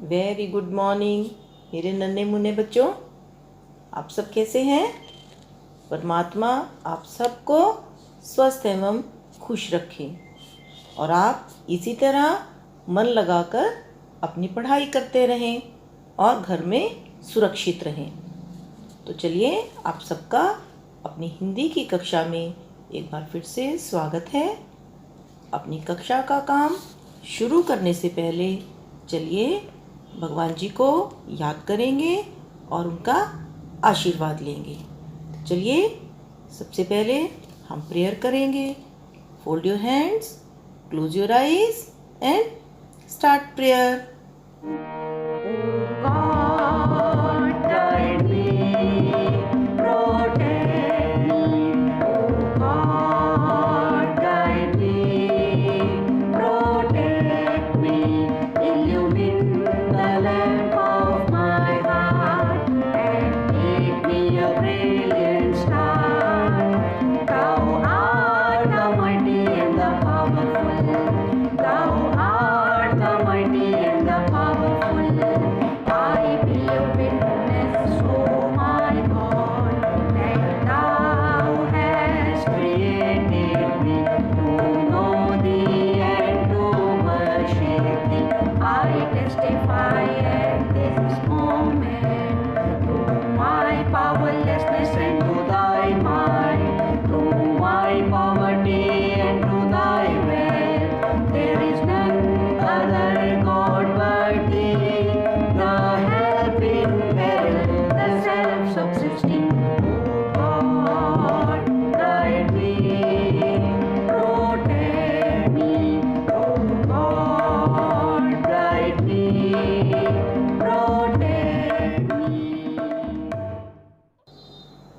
Very good morning मेरे नन्हे मुन्ने बच्चों। आप सब कैसे हैं? परमात्मा आप सबको स्वस्थ एवं खुश रखें और आप इसी तरह मन लगाकर अपनी पढ़ाई करते रहें और घर में सुरक्षित रहें। तो चलिए आप सबका अपनी हिंदी की कक्षा में एक बार फिर से स्वागत है। अपनी कक्षा का काम शुरू करने से पहले चलिए भगवान जी को याद करेंगे और उनका आशीर्वाद लेंगे। चलिए सबसे पहले हम प्रेयर करेंगे। Fold your hands, close your eyes and start prayer.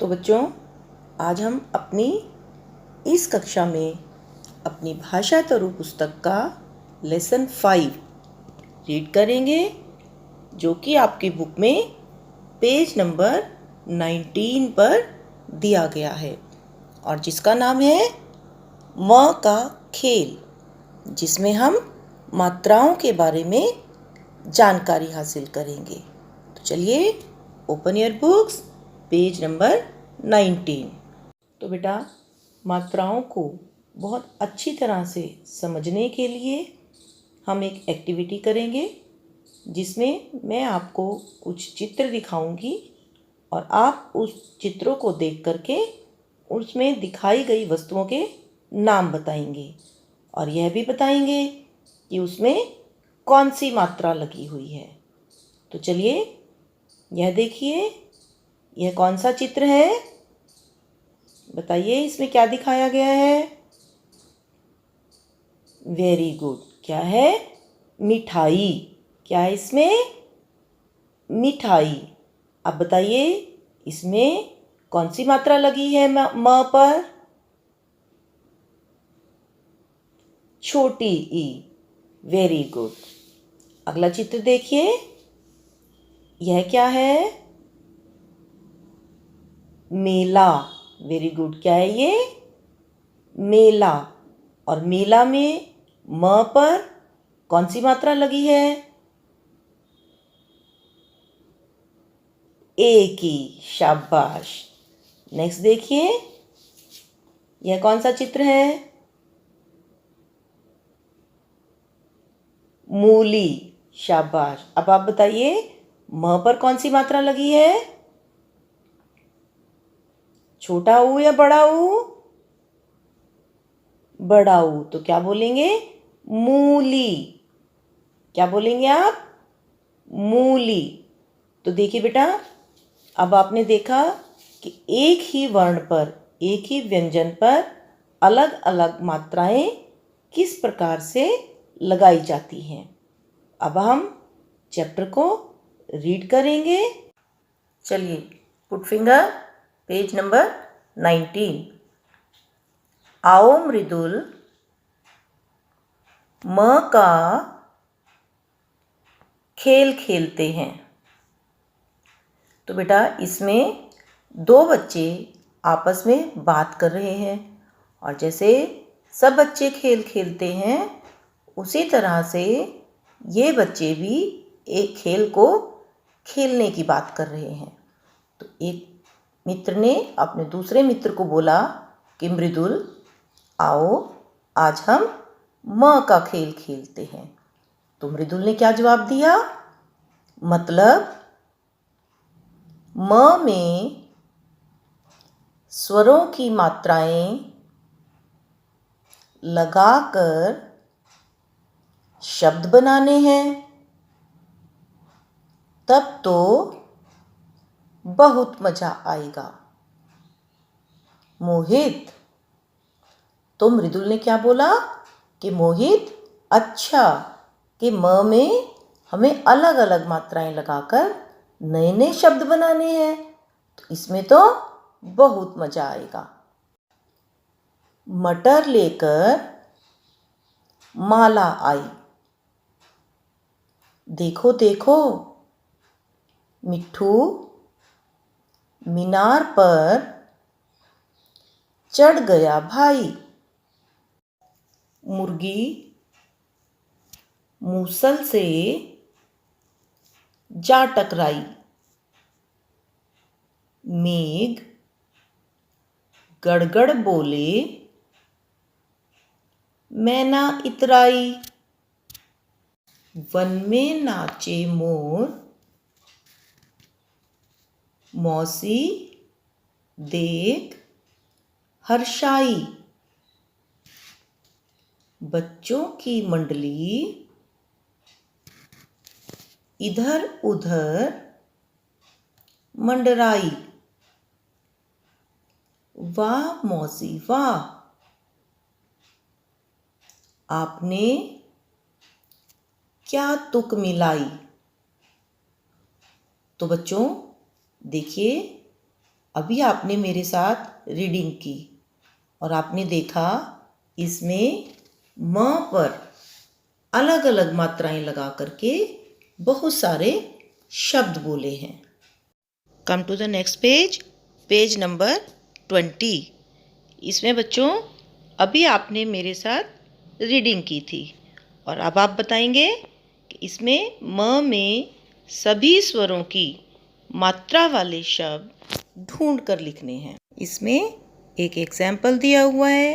तो बच्चों, आज हम अपनी इस कक्षा में अपनी भाषा तरु पुस्तक का लेसन 5 रीड करेंगे, जो कि आपकी बुक में पेज नंबर 19 पर दिया गया है और जिसका नाम है म का खेल, जिसमें हम मात्राओं के बारे में जानकारी हासिल करेंगे। तो चलिए open your books, page number 19। तो बेटा, मात्राओं को बहुत अच्छी तरह से समझने के लिए हम एक एक्टिविटी करेंगे, जिसमें मैं आपको कुछ चित्र दिखाऊंगी और आप उस चित्रों को देख करके उसमें दिखाई गई वस्तुओं के नाम बताएंगे और यह भी बताएंगे कि उसमें कौन सी मात्रा लगी हुई है। तो चलिए, यह देखिए, यह कौन सा चित्र है? बताइए, इसमें क्या दिखाया गया है? Very good. क्या है? मिठाई। क्या है इसमें? मिठाई। अब बताइए, इसमें कौन सी मात्रा लगी है म पर? छोटी ई। Very good. अगला चित्र देखिए, यह क्या है? मेला। Very good. क्या है ये? मेला। और मेला में म पर कौन सी मात्रा लगी है? ए की। शाबाश। नेक्स्ट देखिए, यह कौन सा चित्र है? मूली। शाबाश। अब आप बताइए, म पर कौन सी मात्रा लगी है? छोटा ऊ या बड़ा ऊ? बड़ा ऊ। तो क्या बोलेंगे? मूली। क्या बोलेंगे आप? मूली। तो देखिए बेटा, अब आपने देखा कि एक ही वर्ण पर, एक ही व्यंजन पर अलग अलग मात्राएं किस प्रकार से लगाई जाती हैं। अब हम चैप्टर को रीड करेंगे। चलिए, पुट फिंगर, पेज नंबर 19। आओ मृदुल, म का खेल खेलते हैं। तो बेटा, इसमें दो बच्चे आपस में बात कर रहे हैं और जैसे सब बच्चे खेल खेलते हैं, उसी तरह से ये बच्चे भी एक खेल को खेलने की बात कर रहे हैं। तो एक मित्र ने अपने दूसरे मित्र को बोला कि मृदुल, आओ आज हम म का खेल खेलते हैं। तो मृदुल ने क्या जवाब दिया? मतलब म में स्वरों की मात्राएं लगाकर शब्द बनाने हैं, तब तो बहुत मजा आएगा। मोहित, तो मृदुल ने क्या बोला कि मोहित, अच्छा कि म में हमें अलग अलग मात्राएं लगाकर नए नए शब्द बनाने हैं, तो इसमें तो बहुत मजा आएगा। मटर लेकर माला आई। देखो देखो, मिट्ठू मीनार पर चढ़ गया भाई। मुर्गी मूसल से जा टकराई। मेघ गड़गड़ बोले, मैना इतराई। वन में नाचे मोर, मौसी देख हर्षाई। बच्चों की मंडली इधर उधर मंडराई। वाह मौसी वाह, आपने क्या तुक मिलाई। तो बच्चों देखिए, अभी आपने मेरे साथ रीडिंग की और आपने देखा इसमें म पर अलग अलग मात्राएं लगा करके बहुत सारे शब्द बोले हैं। Come to the next page, page number 20। इसमें बच्चों अभी आपने मेरे साथ रीडिंग की थी और अब आप बताएंगे कि इसमें म में सभी स्वरों की मात्रा वाले शब्द ढूंढ कर लिखने हैं। इसमें एक एग्जाम्पल दिया हुआ है,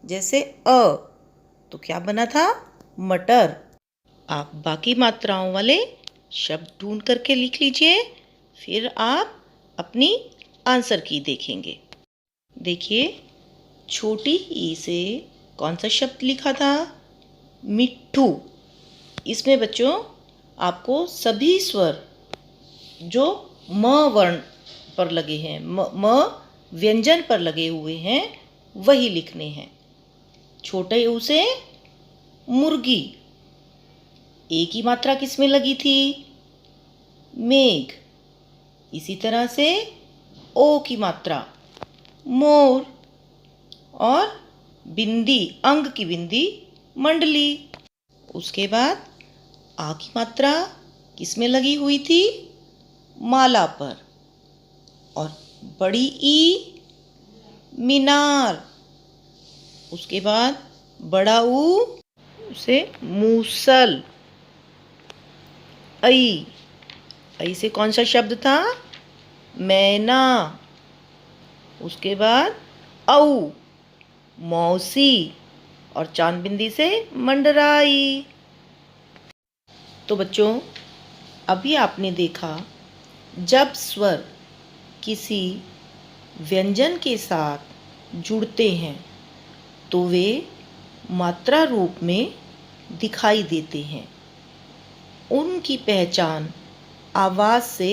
जैसे अ, तो क्या बना था? मटर। आप बाकी मात्राओं वाले शब्द ढूंढ करके लिख लीजिए, फिर आप अपनी आंसर की देखेंगे। देखिए, छोटी ई से कौन सा शब्द लिखा था? मिट्ठू। इसमें बच्चों आपको सभी स्वर जो म वर्ण पर लगे हैं, म व्यंजन पर लगे हुए हैं, वही लिखने हैं। छोटे ऊ से मुर्गी, ए की मात्रा किसमें लगी थी? मेघ। इसी तरह से ओ की मात्रा मोर, और बिंदी, अंग की बिंदी मंडली। उसके बाद आ की मात्रा किसमें लगी हुई थी? माला पर। और बड़ी ई मीनार। उसके बाद बड़ा ऊ उसे मूसल। ऐ से कौन सा शब्द था? मैना। उसके बाद औ मौसी, और चांद बिंदी से मंडराई। तो बच्चों अभी आपने देखा, जब स्वर किसी व्यंजन के साथ जुड़ते हैं तो वे मात्रा रूप में दिखाई देते हैं। उनकी पहचान आवाज़ से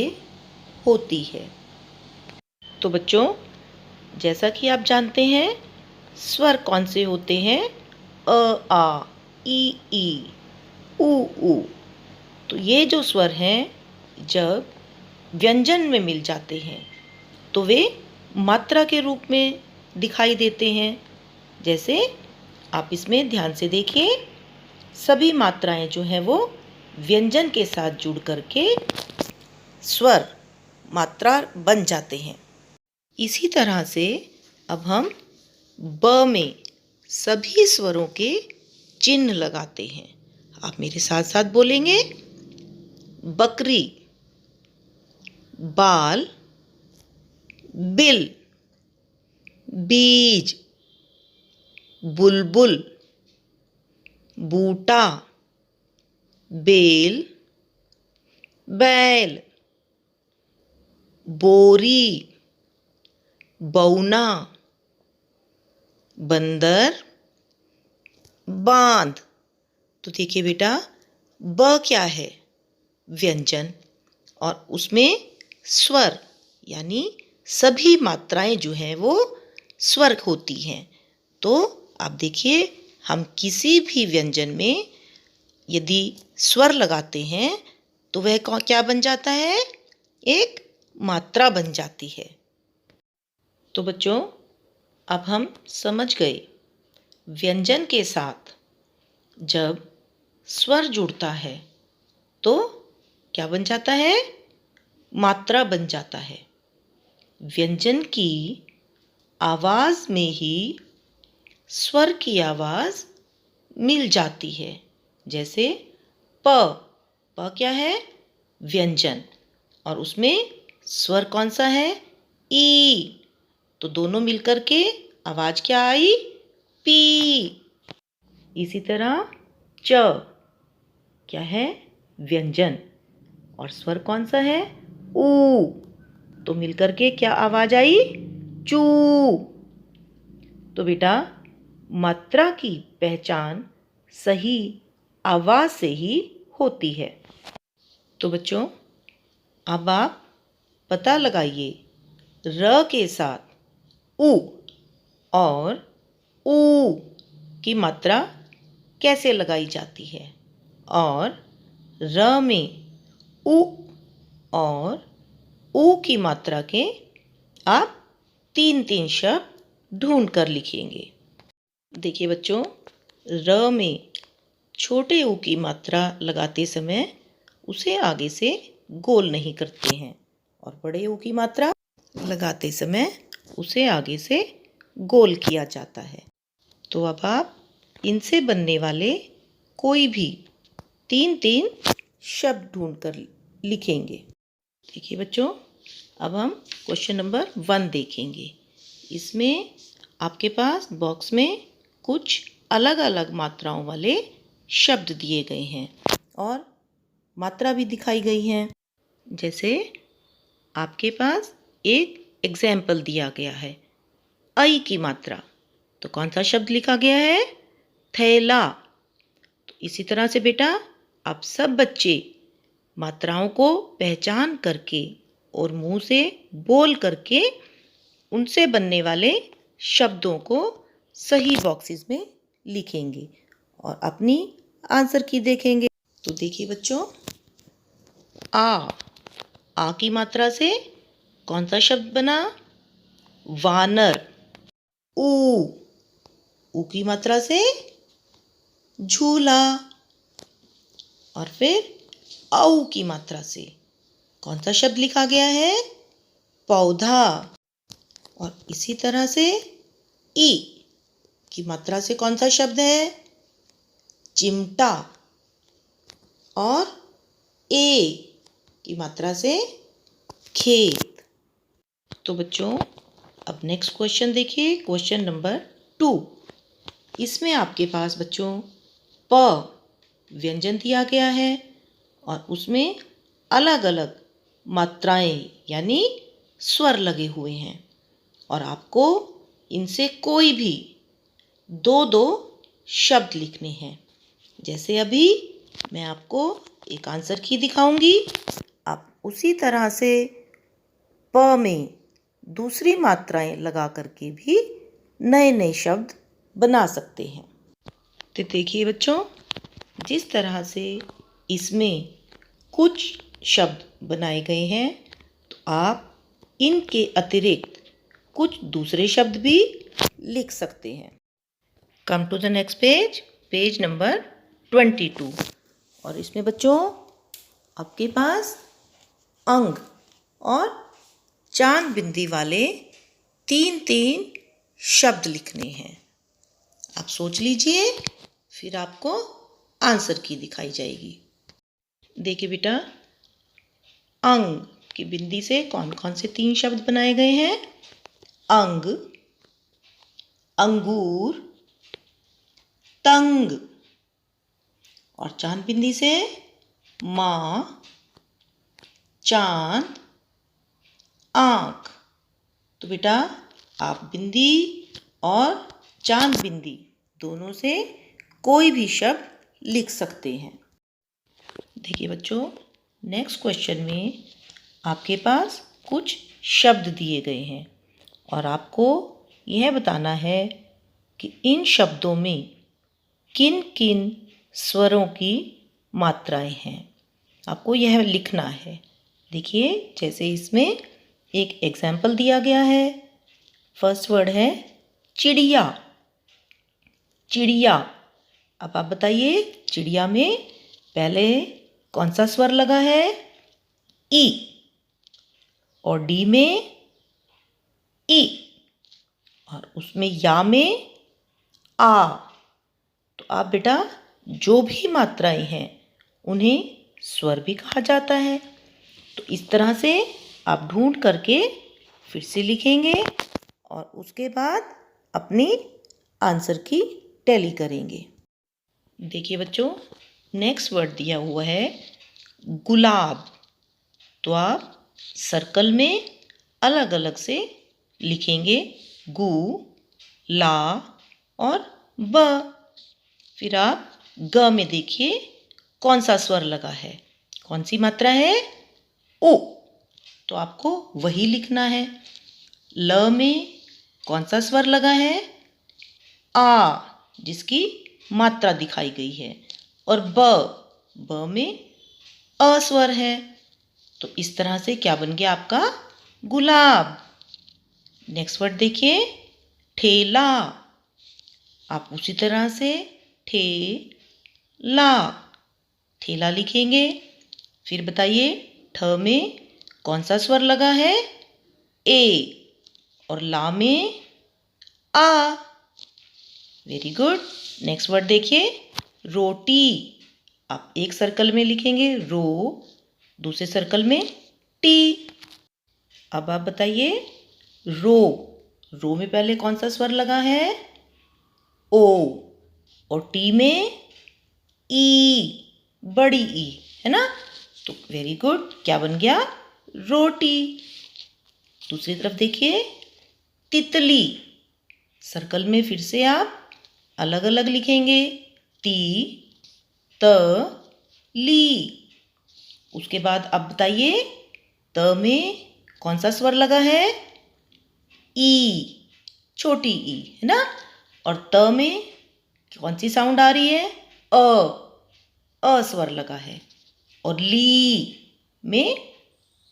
होती है। तो बच्चों जैसा कि आप जानते हैं, स्वर कौन से होते हैं? अ आ, ई उ ऊ। तो ये जो स्वर हैं, जब व्यंजन में मिल जाते हैं तो वे मात्रा के रूप में दिखाई देते हैं। जैसे आप इसमें ध्यान से देखिए, सभी मात्राएं जो हैं वो व्यंजन के साथ जुड़ करके स्वर मात्रा बन जाते हैं। इसी तरह से अब हम ब में सभी स्वरों के चिन्ह लगाते हैं। आप मेरे साथ साथ बोलेंगे, बकरी, बाल, बिल, बीज, बुलबुल, बूटा, बेल, बैल, बोरी, बौना, बंदर, बांध। तो देखिए बेटा, ब क्या है? व्यंजन, और उसमें स्वर यानी सभी मात्राएं जो हैं वो स्वर होती हैं। तो आप देखिए, हम किसी भी व्यंजन में यदि स्वर लगाते हैं तो वह क्या बन जाता है? एक मात्रा बन जाती है। तो बच्चों, अब हम समझ गए व्यंजन के साथ जब स्वर जुड़ता है तो क्या बन जाता है? मात्रा बन जाता है। व्यंजन की आवाज़ में ही स्वर की आवाज़ मिल जाती है। जैसे प, प क्या है? व्यंजन, और उसमें स्वर कौन सा है? ई। तो दोनों मिलकर के आवाज़ क्या आई? पी। इसी तरह च क्या है? व्यंजन, और स्वर कौन सा है? ऊ। तो मिलकर के क्या आवाज आई? चू। तो बेटा, मात्रा की पहचान सही आवाज से ही होती है। तो बच्चों, अब आप पता लगाइए र के साथ उ और ऊ की मात्रा कैसे लगाई जाती है, और र में उ और ऊ की मात्रा के आप 3-3 शब्द ढूंढ कर लिखेंगे। देखिए बच्चों, र में छोटे ऊ की मात्रा लगाते समय उसे आगे से गोल नहीं करते हैं, और बड़े ऊ की मात्रा लगाते समय उसे आगे से गोल किया जाता है। तो अब आप इनसे बनने वाले कोई भी 3-3 शब्द ढूंढ कर लिखेंगे। देखिए बच्चों, अब हम क्वेश्चन नंबर 1 देखेंगे। इसमें आपके पास बॉक्स में कुछ अलग अलग मात्राओं वाले शब्द दिए गए हैं और मात्रा भी दिखाई गई है। जैसे आपके पास एक एग्जाम्पल दिया गया है, ऐ की मात्रा, तो कौन सा शब्द लिखा गया है? थैला। तो इसी तरह से बेटा, आप सब बच्चे मात्राओं को पहचान करके और मुंह से बोल करके उनसे बनने वाले शब्दों को सही बॉक्सेस में लिखेंगे और अपनी आंसर की देखेंगे। तो देखिए बच्चों, आ की मात्रा से कौन सा शब्द बना? वानर। ऊ की मात्रा से झूला। और फिर औ की मात्रा से कौन सा शब्द लिखा गया है? पौधा। और इसी तरह से ई की मात्रा से कौन सा शब्द है? चिमटा। और ए की मात्रा से खेत। तो बच्चों, अब नेक्स्ट क्वेश्चन देखिए, क्वेश्चन नंबर 2। इसमें आपके पास बच्चों प व्यंजन दिया गया है और उसमें अलग अलग मात्राएं यानी स्वर लगे हुए हैं, और आपको इनसे कोई भी 2-2 शब्द लिखने हैं। जैसे अभी मैं आपको एक आंसर की दिखाऊंगी, आप उसी तरह से प में दूसरी मात्राएं लगा करके भी नए नए शब्द बना सकते हैं। तो देखिए बच्चों, जिस तरह से इसमें कुछ शब्द बनाए गए हैं, तो आप इनके अतिरिक्त कुछ दूसरे शब्द भी लिख सकते हैं। Come to the next page, page number 22। और इसमें बच्चों आपके पास अंग और चांद बिंदी वाले 3-3 शब्द लिखने हैं। आप सोच लीजिए, फिर आपको आंसर की दिखाई जाएगी। देखिए बेटा, अंग की बिंदी से कौन कौन से 3 शब्द बनाए गए हैं? अंग, अंगूर, तंग। और चांद बिंदी से माँ, चांद, आँख। तो बेटा आप बिंदी और चांद बिंदी दोनों से कोई भी शब्द लिख सकते हैं। देखिए बच्चों, नेक्स्ट क्वेश्चन में आपके पास कुछ शब्द दिए गए हैं और आपको यह बताना है कि इन शब्दों में किन किन स्वरों की मात्राएं हैं। आपको यह लिखना है। देखिए, जैसे इसमें एक एग्जाम्पल दिया गया है। फर्स्ट वर्ड है चिड़िया। चिड़िया। अब आप बताइए, चिड़िया में पहले कौन सा स्वर लगा है? ई। और डी में ई। और उसमें या में आ। तो आप बेटा जो भी मात्राएं हैं उन्हें स्वर भी कहा जाता है। तो इस तरह से आप ढूंढ करके फिर से लिखेंगे और उसके बाद अपनी आंसर की टैली करेंगे। देखिए बच्चों, नेक्स्ट वर्ड दिया हुआ है गुलाब। तो आप सर्कल में अलग अलग से लिखेंगे गु, ला और ब। फिर आप ग में देखिए कौन सा स्वर लगा है, कौन सी मात्रा है? ओ। तो आपको वही लिखना है। ल में कौन सा स्वर लगा है? आ, जिसकी मात्रा दिखाई गई है। और ब में अ स्वर है। तो इस तरह से क्या बन गया आपका? गुलाब। नेक्स्ट वर्ड देखिए ठेला। आप उसी तरह से ठेला ठेला लिखेंगे। फिर बताइए, ठ में कौन सा स्वर लगा है? ए। और ला में आ। Very good. नेक्स्ट वर्ड देखिए रोटी। आप एक सर्कल में लिखेंगे रो, दूसरे सर्कल में टी। अब आप बताइए, रो। रो में पहले कौन सा स्वर लगा है? ओ। और टी में ई, बड़ी ई, है ना? तो वेरी गुड, क्या बन गया? रोटी। दूसरी तरफ देखिए तितली। सर्कल में फिर से आप अलग अलग लिखेंगे ती, त, ली। उसके बाद अब बताइए, त में कौन सा स्वर लगा है? ई, छोटी ई, है ना? और त में कौन सी साउंड आ रही है? अ स्वर लगा है। और ली में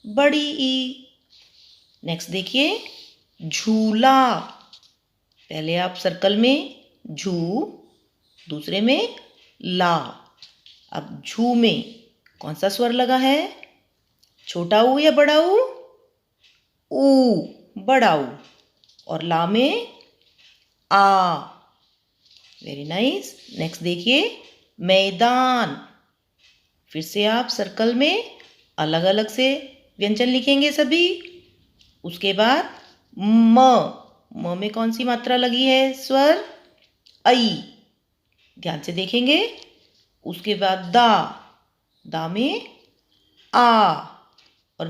बड़ी ई। नेक्स्ट देखिए झूला। पहले आप सर्कल में झू, दूसरे में ला। अब झू में कौन सा स्वर लगा है? छोटा ऊ या बड़ा ऊ? ऊ, बड़ा ऊ। और ला में आ। Very nice. नेक्स्ट देखिए मैदान। फिर से आप सर्कल में अलग अलग से व्यंजन लिखेंगे सभी। उसके बाद म में कौन सी मात्रा लगी है? स्वर आई। ध्यान से देखेंगे। उसके बाद दा में आ। और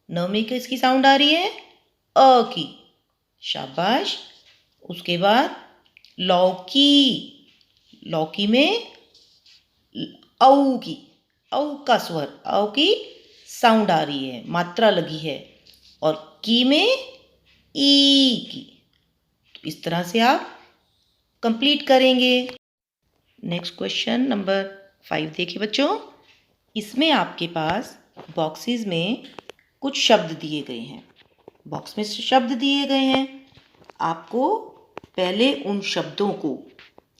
न में किसकी साउंड आ रही है? अ की। शाबाश। उसके बाद लौकी। लौकी में औ की, औ का स्वर, औ की साउंड आ रही है, मात्रा लगी है। और की में ई की। तो इस तरह से आप कंप्लीट करेंगे। नेक्स्ट क्वेश्चन नंबर 5 देखिए बच्चों। इसमें आपके पास बॉक्सेस में कुछ शब्द दिए गए हैं। बॉक्स में शब्द दिए गए हैं। आपको पहले उन शब्दों को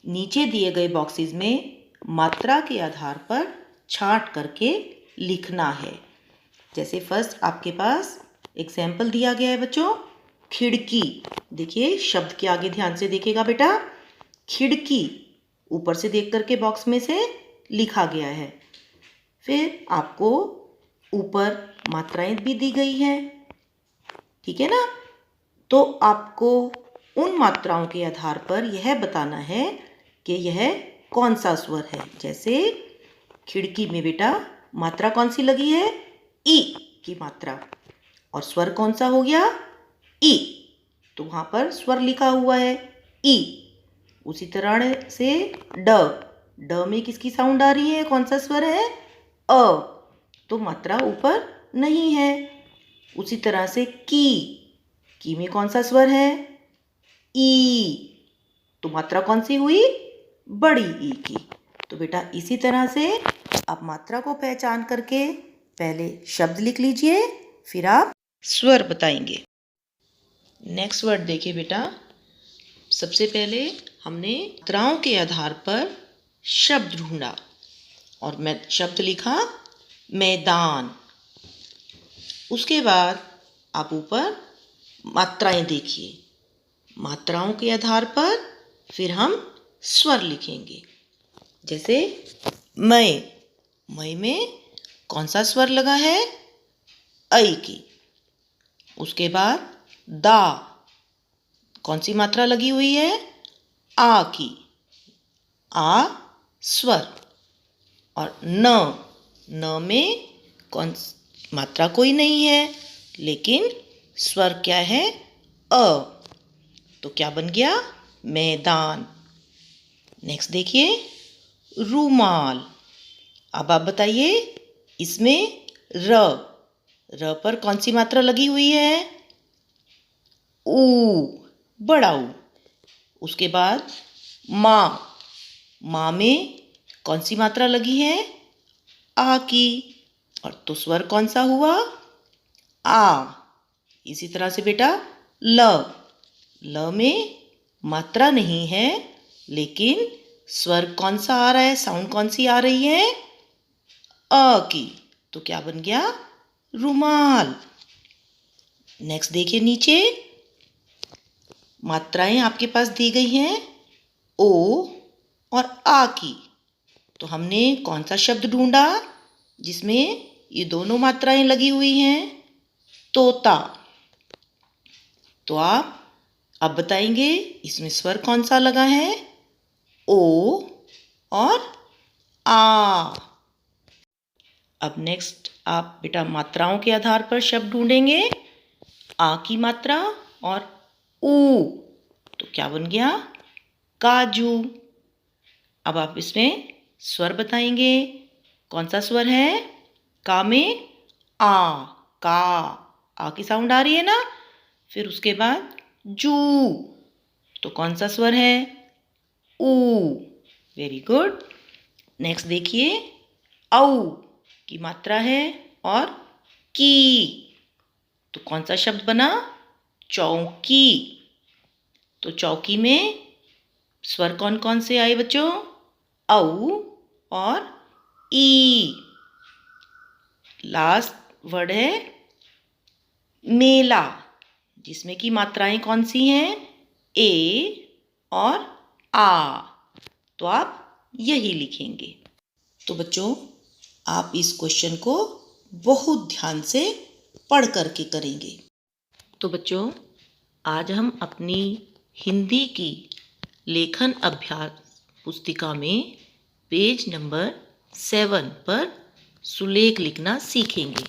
नीचे दिए गए बॉक्सेस में मात्रा के आधार पर छांट करके लिखना है। जैसे फर्स्ट आपके पास एग्जाम्पल दिया गया है बच्चों, खिड़की। देखिए शब्द के आगे ध्यान से देखिएगा बेटा। खिड़की ऊपर से देख करके बॉक्स में से लिखा गया है। फिर आपको ऊपर मात्राएं भी दी गई हैं, ठीक है ना। तो आपको उन मात्राओं के आधार पर यह बताना है कि यह कौन सा स्वर है। जैसे खिड़की में बेटा मात्रा कौन सी लगी है, ई की मात्रा, और स्वर कौन सा हो गया, ई। तो वहां पर स्वर लिखा हुआ है ई। उसी तरह से ड, ड में किसकी साउंड आ रही है, कौन सा स्वर है, अ। तो मात्रा ऊपर नहीं है। उसी तरह से की में कौन सा स्वर है, ई। तो मात्रा कौन सी हुई, बड़ी ई की। तो बेटा इसी तरह से आप मात्रा को पहचान करके पहले शब्द लिख लीजिए, फिर आप स्वर बताएंगे। नेक्स्ट वर्ड देखिए बेटा, सबसे पहले हमने मात्राओं के आधार पर शब्द ढूंढा और मैं शब्द लिखा मैदान। उसके बाद आप ऊपर मात्राएं देखिए, मात्राओं के आधार पर फिर हम स्वर लिखेंगे। जैसे मई, मई में कौन सा स्वर लगा है, ऐ की। उसके बाद दा, कौन सी मात्रा लगी हुई है, आ की, आ स्वर। और न में कौन मात्रा कोई नहीं है, लेकिन स्वर क्या है, अ। तो क्या बन गया, मैदान। नेक्स्ट देखिए रूमाल। अब आप बताइए इसमें र पर कौन सी मात्रा लगी हुई है, ऊ, बड़ा ऊ। उसके बाद माँ में कौन सी मात्रा लगी है, आ की, और तो स्वर कौन सा हुआ, आ। इसी तरह से बेटा ल में मात्रा नहीं है, लेकिन स्वर कौन सा आ रहा है, साउंड कौन सी आ रही है, अ की। तो क्या बन गया, रुमाल। नेक्स्ट देखिए नीचे मात्राएं आपके पास दी गई हैं, ओ और आ की। तो हमने कौन सा शब्द ढूंढा जिसमें ये दोनों मात्राएं लगी हुई हैं, तोता। तो आप अब बताएंगे इसमें स्वर कौन सा लगा है, ओ और आ। अब नेक्स्ट आप बेटा मात्राओं के आधार पर शब्द ढूंढेंगे, आ की मात्रा और ऊ। तो क्या बन गया, काजू। अब आप इसमें स्वर बताएंगे, कौन सा स्वर है, का में आ, का, आ की साउंड आ रही है ना। फिर उसके बाद जू, तो कौन सा स्वर है, ऊ। Very good. नेक्स्ट देखिए औ की मात्रा है और की। तो कौन सा शब्द बना, चौकी। तो चौकी में स्वर कौन कौन से आए बच्चों, औ और ई। लास्ट वर्ड है मेला, जिसमें की मात्राएं कौन सी हैं, ए और आ। तो आप यही लिखेंगे। तो बच्चों आप इस क्वेश्चन को बहुत ध्यान से पढ़ करके करेंगे। तो बच्चों आज हम अपनी हिंदी की लेखन अभ्यास पुस्तिका में पेज नंबर 7 पर सुलेख लिखना सीखेंगे।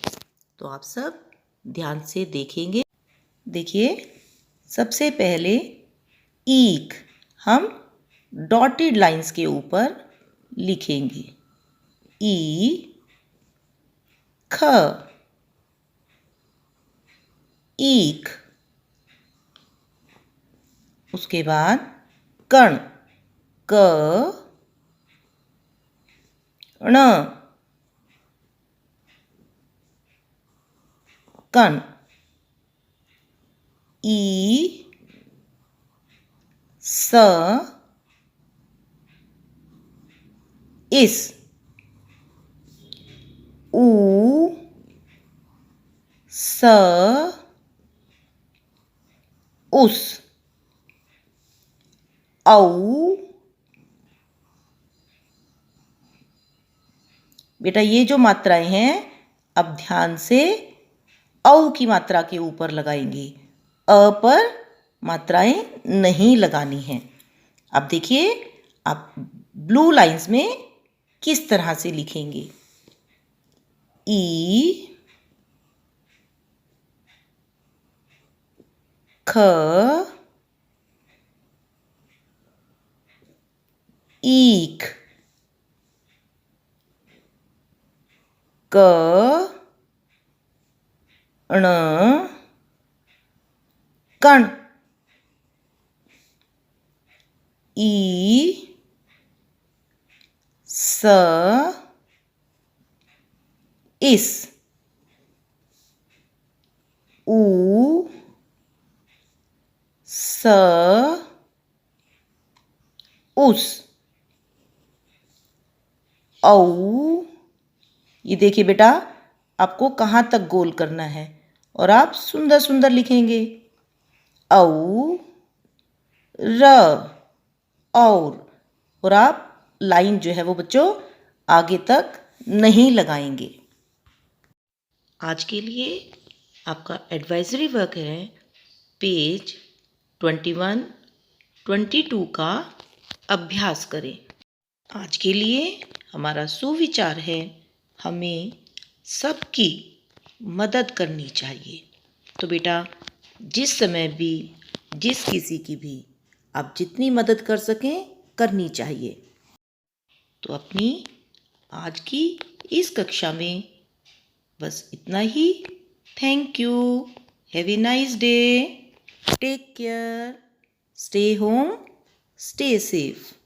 तो आप सब ध्यान से देखेंगे। देखिए सबसे पहले ईक हम डॉटेड लाइंस के ऊपर लिखेंगे, ई ख, ईख। उसके बाद कण, क ण, कण। ई स, इस। ऊ स, उस। औ। बेटा ये जो मात्राएं हैं अब ध्यान से औ की मात्रा के ऊपर लगाएंगे, अ पर मात्राएं नहीं लगानी हैं। अब देखिए आप ब्लू लाइंस में किस तरह से लिखेंगे। ई, ख, ईख, क, ण, कण, ई, स, इस, ऊ, स, उस, औ। ये देखिए बेटा, आपको कहाँ तक गोल करना है और आप सुंदर सुंदर लिखेंगे। औ, र, और आप लाइन जो है वो बच्चों आगे तक नहीं लगाएंगे। आज के लिए आपका एडवाइजरी वर्क है पेज 21, 22 का अभ्यास करें। आज के लिए हमारा सुविचार है, हमें सबकी मदद करनी चाहिए। तो बेटा जिस समय भी जिस किसी की भी आप जितनी मदद कर सकें करनी चाहिए। तो अपनी आज की इस कक्षा में बस इतना ही। Thank you. Have a nice day. Take care. Stay home, stay safe.